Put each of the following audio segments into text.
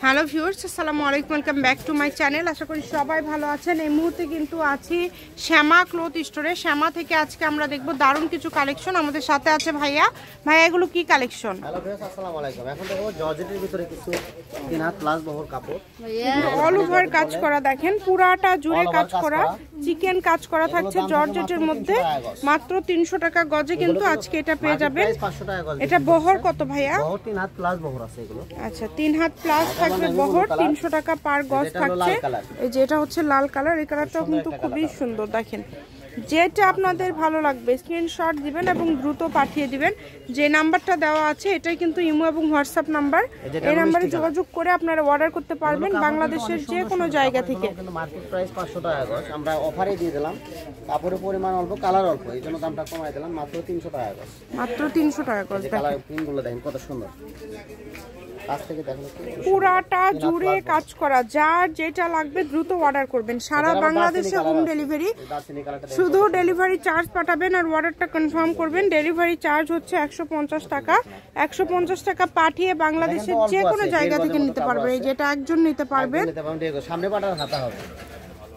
Hello viewers, আসসালামু আলাইকুম, welcome back to my channel. আশা করি সবাই ভালো আছেন। এই মুহূর্তে কিন্তু আছি শ্যামা ক্লথ স্টোরে। শ্যামা থেকে আজকে আমরা দেখব দারুণ কিছু কালেকশন। আমাদের সাথে আছে ভাইয়া। ভাইয়া, এগুলো কি কালেকশন? হ্যালো ভিউয়ার্স, আসসালামু আলাইকুম। এখন দেখো জর্জেটের ভিতরে কিছু 3 হাত প্লাস বহর কাপড়, অল ওভার কাজ করা, দেখেন পুরাটা জুড়ে কাজ করা, চিকেন কাজ করা থাকছে জর্জেটের মধ্যে। মাত্র 300 টাকা গজে কিন্তু আজকে এটা পেয়ে যাবেন। 500 টাকা গজ। এটা বহর কত ভাইয়া? বহর 3 হাত প্লাস বহর আছে এগুলো। আচ্ছা, 3 হাত প্লাস থাকবে বহর, 300 টাকা পার গজ থাকছে। এই যে এটা হচ্ছে লাল কালার, এই কালারটাও কিন্তু খুবই সুন্দর। দেখেন, যেটা আপনাদের ভালো লাগবে স্ক্রিনশট দিবেন এবং দ্রুত পাঠিয়ে দিবেন। যে নাম্বারটা দেওয়া আছে এটাই কিন্তু ইমো এবং হোয়াটসঅ্যাপ নাম্বার। এই নাম্বারে যোগাযোগ করে আপনারা অর্ডার করতে পারবেন বাংলাদেশের যে কোনো জায়গা থেকে। কিন্তু মার্কেট প্রাইস 500 টাকা গজ, আমরা অফারে দিয়ে দিলাম। কাপড়ের পরিমাণ অল্প, কালার অল্প, এইজন্য দামটা কমাই দিলাম। মাত্র 300 টাকা গজ। মাত্র 300 টাকা গজ। কালার প্রিন্টগুলো দেখেন কত সুন্দর। কাছ থেকে দেখেন পুরাটা জুড়ে কাজ করা, যার যেটা লাগবে দ্রুত অর্ডার করবেন। সারা বাংলাদেশে হোম ডেলিভারি, শুধু ডেলিভারি চার্জ পাঠাবেন আর অর্ডারটা কনফার্ম করবেন। ডেলিভারি চার্জ হচ্ছে 150 টাকা। 150 টাকা পাঠিয়ে বাংলাদেশের যে কোনো জায়গা থেকে নিতে পারবেন। এই যেটা একজন নিতে পারবেন, সামনে পাঠার হাতা হবে।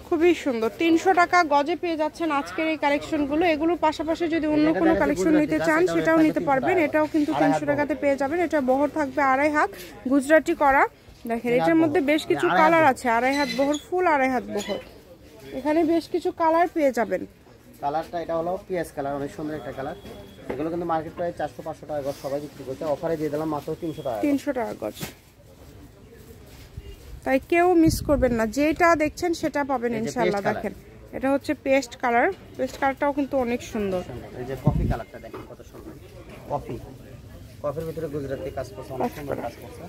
খুবই সুন্দর। 300 টাকা গজে পেয়ে যাচ্ছেন আজকের এই কালেকশনগুলো। এগুলোর পাশাপাশি যদি অন্য কোনো কালেকশন নিতে চান সেটাও নিতে পারবেন। এটাও কিন্তু 300 টাকাতে পেয়ে যাবেন। এটা বহর থাকবে 2.5 হাত, গুজরাটি করা। দেখেন, এটার মধ্যে বেশ কিছু কালার আছে। 2.5 হাত বহর, ফুল 2.5 হাত বহর। এখানে বেশ কিছু কালার পেয়ে যাবেন। কালারটা এটা হলো পিএস কালার, অনেক সুন্দর একটা কালার। এগুলো কিন্তু মার্কেট প্রাইস 400-500 টাকা গজ সবাই বিক্রি করছে, অফারে দিয়ে দিলাম মাত্র 300 টাকা। 300 টাকা গজ, তাই কেউ মিস করবেন না। যেটা দেখছেন সেটা পাবেন ইনশাআল্লাহ। দেখেন, এটা হচ্ছে পেস্ট কালার। পেস্ট কালারটাও কিন্তু অনেক সুন্দর। এই যে কফি কালারটা দেখেন কত সুন্দর। কফির ভিতরে গুজরাটি কাজ করছে, অনেক সুন্দর কাজ করছে।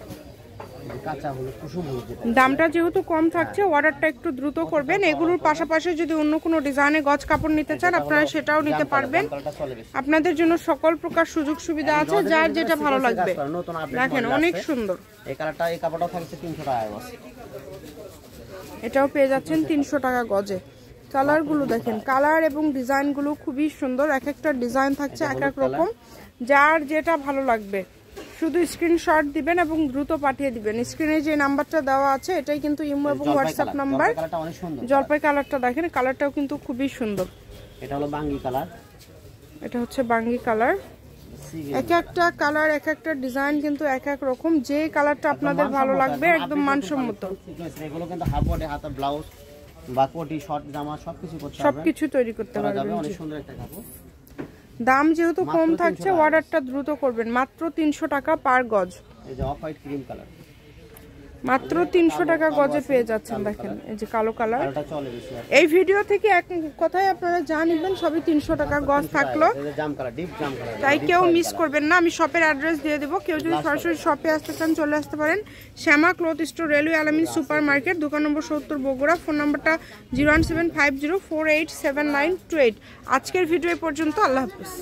কাঁচা হলুদ, কুসুম হলুদ। দামটা যেহেতু কম থাকছে, অর্ডারটা একটু দ্রুত করবেন। এগুলোর পাশাপাশি যদি অন্য কোনো ডিজাইনে গজ কাপড় নিতে চান আপনারা সেটাও নিতে পারবেন। আপনাদের জন্য সকল প্রকার সুযোগ সুবিধা আছে, যার যেটা ভালো লাগবে। দেখেন, অনেক সুন্দর। এই কালারটা, এই কাপড়টাও থাকছে 300 টাকা গজ। এটাও পেয়ে যাচ্ছেন 300 টাকা গজে। কালারগুলো দেখেন, কালার এবং ডিজাইনগুলো খুবই সুন্দর। এক একটা ডিজাইন থাকছে এক এক রকম, যার যেটা ভালো লাগবে শুধু স্ক্রিনশট দিবেন এবং দ্রুত পাঠিয়ে দিবেন। স্ক্রিনে যে নাম্বারটা দেওয়া আছে এটাই কিন্তু ইমো এবং হোয়াটসঅ্যাপ নাম্বার। জলপাই কালারটা দেখেন, কালারটাও কিন্তু খুবই সুন্দর। এটা হলো বাঙ্গি কালার, এটা হচ্ছে বাঙ্গি কালার। এক একটা কালার, এক একটা ডিজাইন কিন্তু এক এক রকম। যে কালারটা আপনাদের ভালো লাগবে একদম মানসম্মত। এগুলো কিন্তু হাফ বডি, হাতা ব্লাউজ বা কোটি, শর্ট জামা সবকিছু করতে পারবেন, সবকিছু তৈরি করতে পারবেন। অনেক সুন্দর একটা কাপড়। দাম যেহেতু কম থাকছে, অর্ডারটা দ্রুত করবেন। মাত্র 300 টাকা পার গজ। এই যে অফ হোয়াইট ক্রিম কালার, মাত্র 300 টাকা গজে পেয়ে যাচ্ছেন। দেখেন, এই যে কালো কালার। এই ভিডিও থেকে এক কথায় আপনারা যা নিবেন সবই 300 টাকা গজ থাকলো, তাই কেউ মিস করবেন না। আমি শপের অ্যাড্রেস দিয়ে দেবো। কেউ যদি সরাসরি শপে আসতে চান চলে আসতে পারেন। শ্যামা ক্লথ স্টোর, রেলওয়ে আলামিন সুপার মার্কেট, দোকান নম্বর 70, বগুড়া। ফোন নাম্বারটা 01750487928। আজকের ভিডিও পর্যন্ত। আল্লাহ হাফেজ।